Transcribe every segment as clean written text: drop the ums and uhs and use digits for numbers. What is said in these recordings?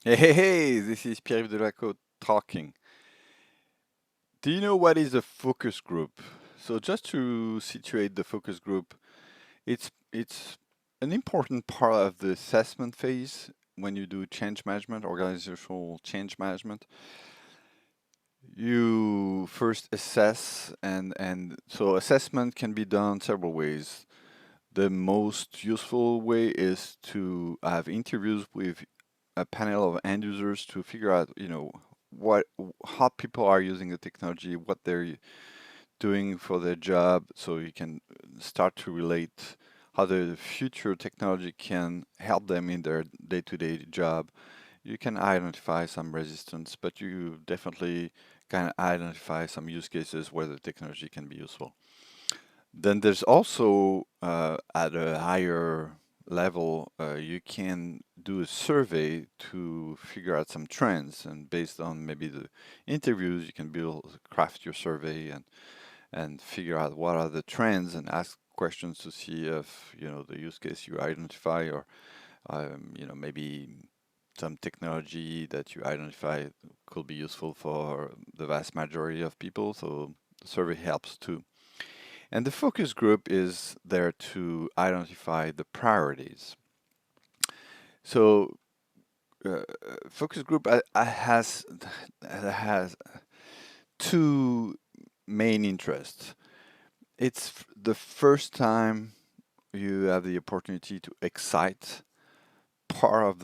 Hey, this is Pierre-Yves Delacote talking. Do you know what is a focus group? So just to situate the focus group, it's an important part of the assessment phase when you do change management, organizational change management. You first assess and so assessment can be done several ways. The most useful way is to have interviews with a panel of end users to figure out, what how people are using the technology, what they're doing for their job, so you can start to relate how the future technology can help them in their day-to-day job. You can identify some resistance, but you definitely can identify some use cases where the technology can be useful. Then there's also at a higher level, you can do a survey to figure out some trends, and based on maybe the interviews, you can craft your survey and figure out what are the trends and ask questions to see if the use case you identify or maybe some technology that you identify could be useful for the vast majority of people. So the survey helps too. And the focus group is there to identify the priorities. So focus group has two main interests. It's the first time you have the opportunity to excite part of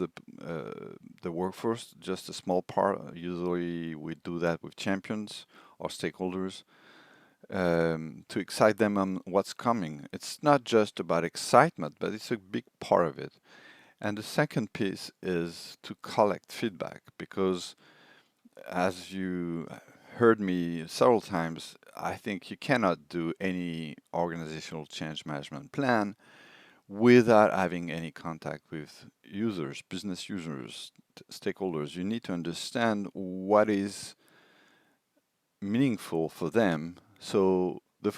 the workforce, just a small part. Usually, we do that with champions or stakeholders to excite them on what's coming. It's not just about excitement, but it's a big part of it. And the second piece is to collect feedback because, as you heard me several times, I think you cannot do any organizational change management plan without having any contact with users, business users, stakeholders. You need to understand what is meaningful for them. So the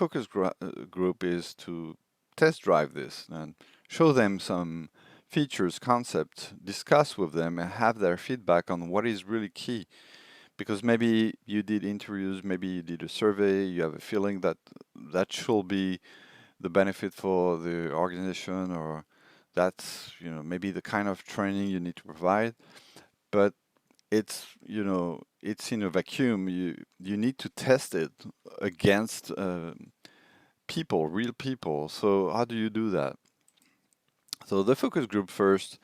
group is to test drive this and show them some features, concepts, discuss with them, and have their feedback on what is really key. Because maybe you did interviews, maybe you did a survey, you have a feeling that that should be the benefit for the organization, or that's maybe the kind of training you need to provide. But it's in a vacuum. You need to test it against people, real people. So how do you do that? So the focus group first,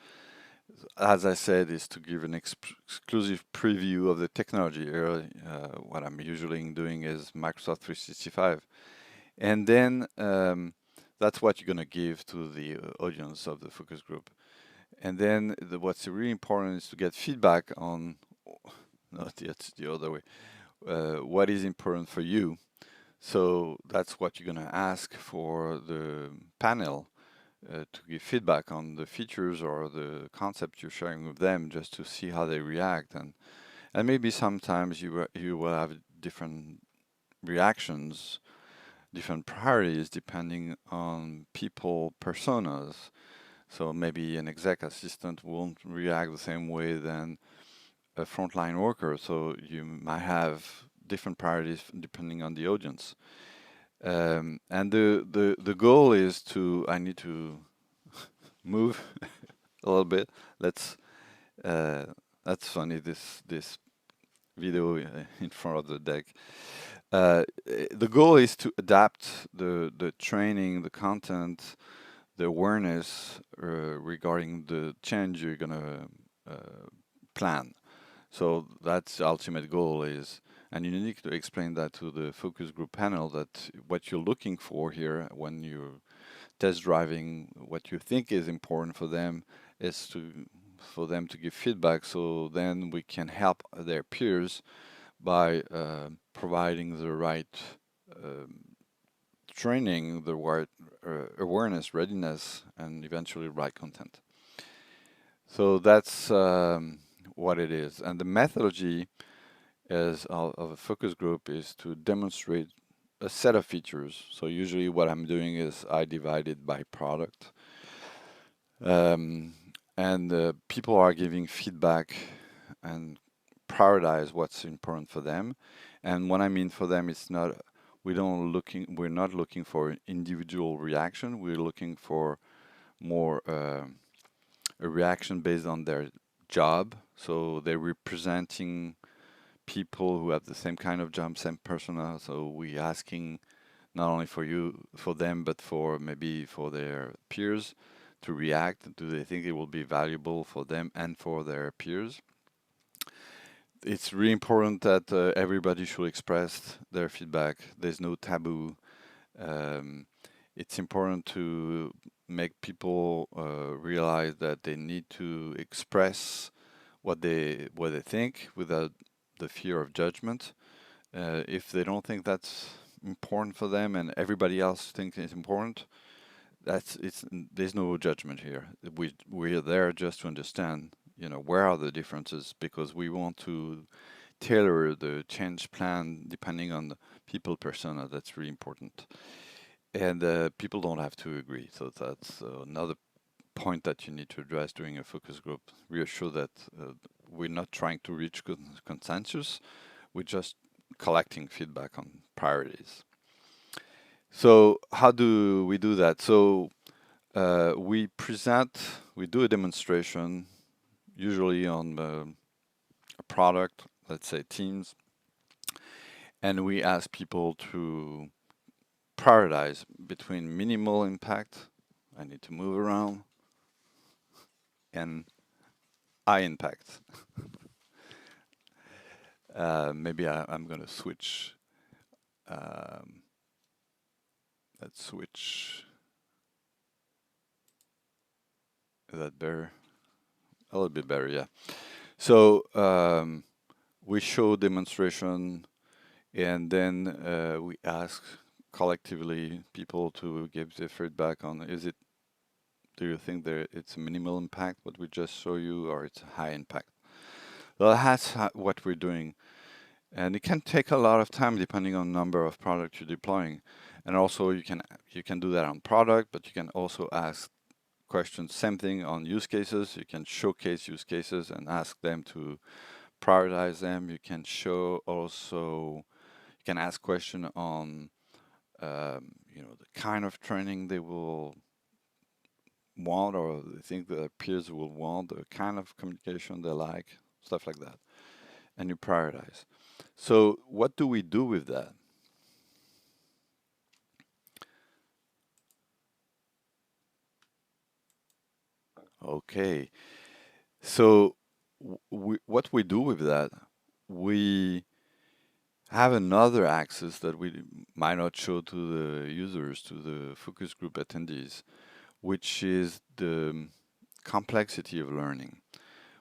as I said, is to give an exclusive preview of the technology. What I'm usually doing is Microsoft 365, and then that's what you're going to give to the audience of the focus group. And then what's really important is to get feedback on, not yet the other way, what is important for you. So that's what you're going to ask for the panel to give feedback on the features or the concept you're sharing with them, just to see how they react. And maybe sometimes you will have different reactions, different priorities depending on people personas. So maybe an exec assistant won't react the same way than a frontline worker. So you might have different priorities depending on the audience. And the goal is to I need to move a little bit. Let's uh, that's funny. This video in front of the deck. The goal is to adapt the training, the content, the awareness regarding the change you're gonna plan. So that's the ultimate goal is, and you need to explain that to the focus group panel that what you're looking for here when you're test driving what you think is important for them is for them to give feedback, so then we can help their peers by providing the right um, training, the right awareness, readiness, and eventually right content. So that's what it is. And the methodology is of a focus group is to demonstrate a set of features. So usually what I'm doing is I divide it by product. Um, and people are giving feedback and prioritize what's important for them. And what I mean for them, it's not we're not looking for individual reaction. We're looking for more a reaction based on their job. So they're representing people who have the same kind of job, same persona. So we asking not only for them, but for maybe for their peers to react. Do they think it will be valuable for them and for their peers? It's really important that everybody should express their feedback. There's no taboo. Um, it's important to make people realize that they need to express what they think without the fear of judgment. If they don't think that's important for them and everybody else thinks it's important, that's it's there's no judgment here. We're there just to understand, where are the differences because we want to tailor the change plan depending on the people persona. That's really important. And people don't have to agree. So that's another point that you need to address during a focus group. Reassure that we're not trying to reach consensus. We're just collecting feedback on priorities. So how do we do that? So we do a demonstration, usually on a product, let's say Teams, and we ask people to prioritize between minimal impact, I need to move around, and high impact. Maybe I'm going to switch. Um, let's switch. Is that better? A little bit better, yeah. So we show demonstration, and then we ask collectively people to give their feedback on do you think it's a minimal impact what we just show you or it's a high impact? Well, that's what we're doing. And it can take a lot of time depending on number of products you're deploying. And also you can do that on product, but you can also ask questions, same thing on use cases. You can showcase use cases and ask them to prioritize them. You can ask question on the kind of training they will want or they think their peers will want, the kind of communication they like, stuff like that. And you prioritize. So what do we do with that? Okay. So what we do with that, we have another axis that we might not show to the users, to the focus group attendees, which is the complexity of learning.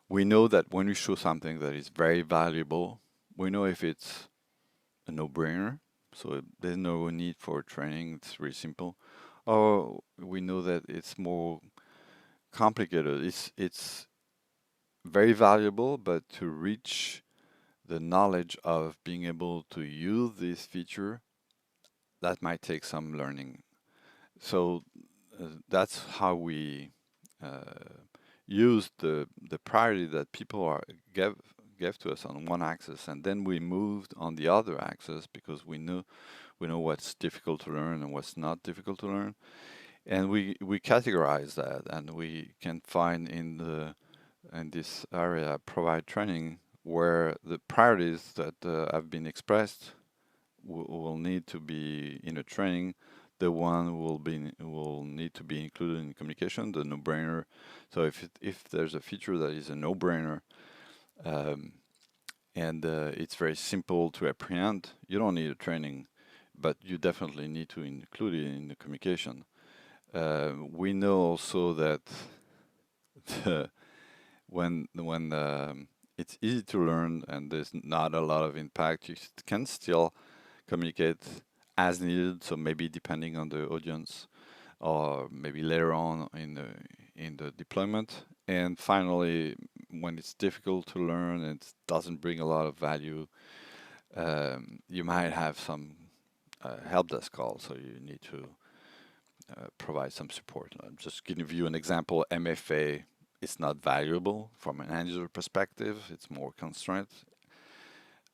We know that when we show something that is very valuable, we know if it's a no-brainer, so there's no need for training, it's really simple. Or we know that it's more complicated. It's very valuable, but to reach the knowledge of being able to use this feature, that might take some learning. So that's how we use the priority that people gave to us on one axis, and then we moved on the other axis because we know what's difficult to learn and what's not difficult to learn, and we categorize that, and we can find in this area provide training where the priorities that have been expressed will need to be in a training. The one will need to be included in communication, the no-brainer. So if there's a feature that is a no-brainer um, and it's very simple to apprehend, you don't need a training, but you definitely need to include it in the communication. We know also that the, when it's easy to learn and there's not a lot of impact, you can still communicate as needed. So maybe depending on the audience, or maybe later on in the deployment. And finally, when it's difficult to learn and it doesn't bring a lot of value, you might have some help desk call. So you need to provide some support. I'm just giving you an example. MFA it's not valuable from an end user perspective. It's more constraint,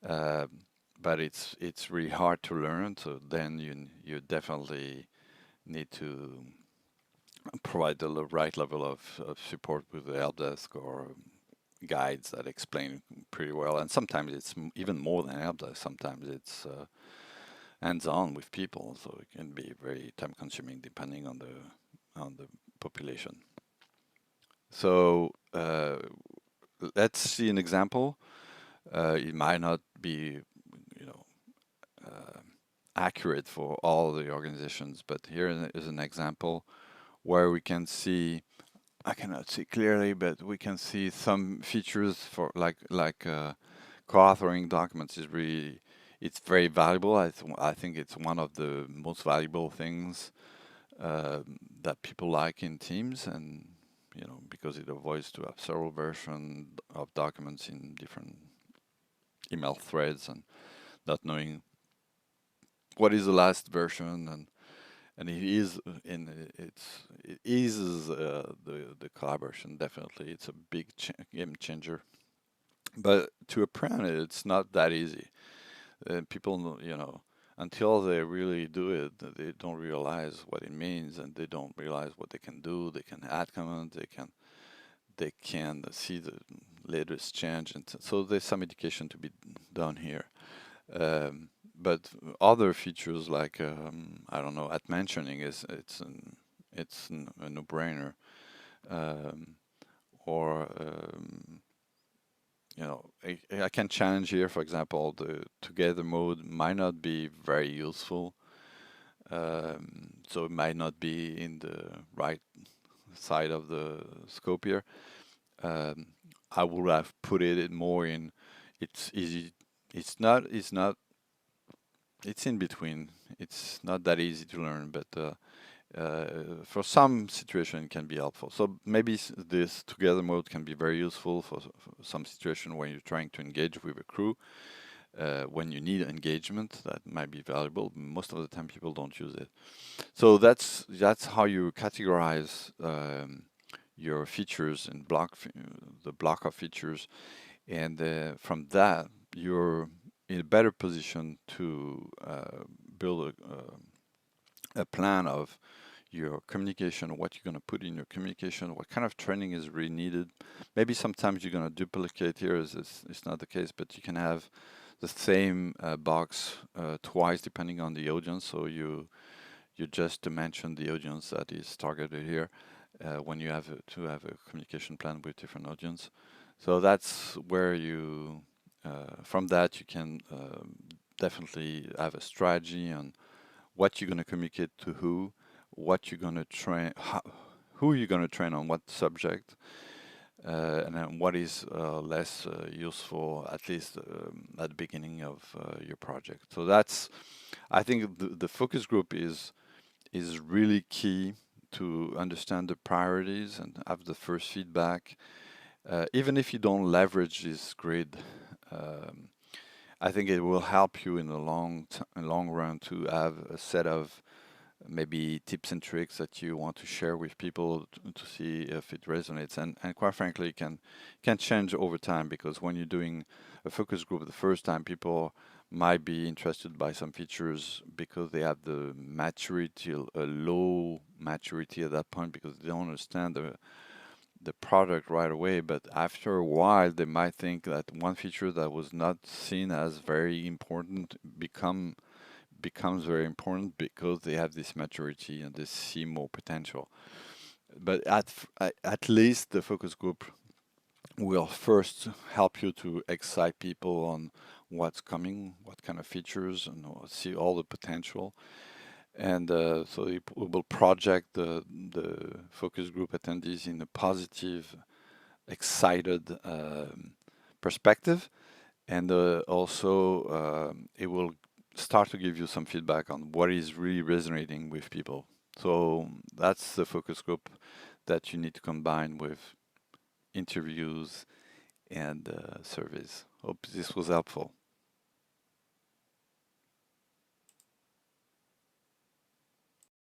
uh, but it's really hard to learn. So then you definitely need to provide the right level of support with the help desk or guides that explain pretty well. And sometimes it's even more than help desk. Sometimes it's hands-on with people, so it can be very time-consuming depending on the population. So let's see an example. It might not be, you know, uh, accurate for all the organizations, but here is an example where we can see. I cannot see clearly, but we can see some features for co-authoring documents is really it's very valuable. I think it's one of the most valuable things that people like in Teams, and because it avoids to have several versions of documents in different email threads and not knowing what is the last version, and it is it eases the collaboration. Definitely, it's a big game changer. But to apprehend it, it's not that easy. People, until they really do it, they don't realize what it means, and they don't realize what they can do. They can add comments. They can see the latest change, and so there's some education to be done here. But other features like I don't know, at mentioning a no-brainer. Um, or I can challenge here, for example, the together mode might not be very useful. So it might not be in the right side of the scope here. Um, I would have put it more in. It's easy. It's not. It's not. It's in between. It's not that easy to learn, but for some situation it can be helpful. So maybe this together mode can be very useful for some situation when you're trying to engage with a crew. When you need engagement, that might be valuable. Most of the time, people don't use it. So that's how you categorize your features and the block of features, and from that you're in a better position to build a plan of your communication, what you're going to put in your communication, what kind of training is really needed. Maybe sometimes you're going to duplicate here, as it's not the case, but you can have the same box twice depending on the audience. So you just dimension the audience that is targeted here when you have to have a communication plan with different audience. So that's where from that you can definitely have a strategy on what you're going to communicate to who, what you're going to train, who you're going to train on what subject, and then what is less useful, at least at the beginning of your project. So I think the focus group is really key to understand the priorities and have the first feedback. Even if you don't leverage this grid, um, I think it will help you in the long run to have a set of maybe tips and tricks that you want to share with people to see if it resonates. And quite frankly, it can change over time, because when you're doing a focus group the first time, people might be interested by some features because they have the maturity, a low maturity at that point, because they don't understand the product right away. But after a while, they might think that one feature that was not seen as very important becomes very important because they have this maturity and they see more potential. But at least the focus group will first help you to excite people on what's coming, what kind of features, and see all the potential. And so it will project the focus group attendees in a positive, excited perspective, and also it will start to give you some feedback on what is really resonating with people. So that's the focus group that you need to combine with interviews and surveys. Hope this was helpful.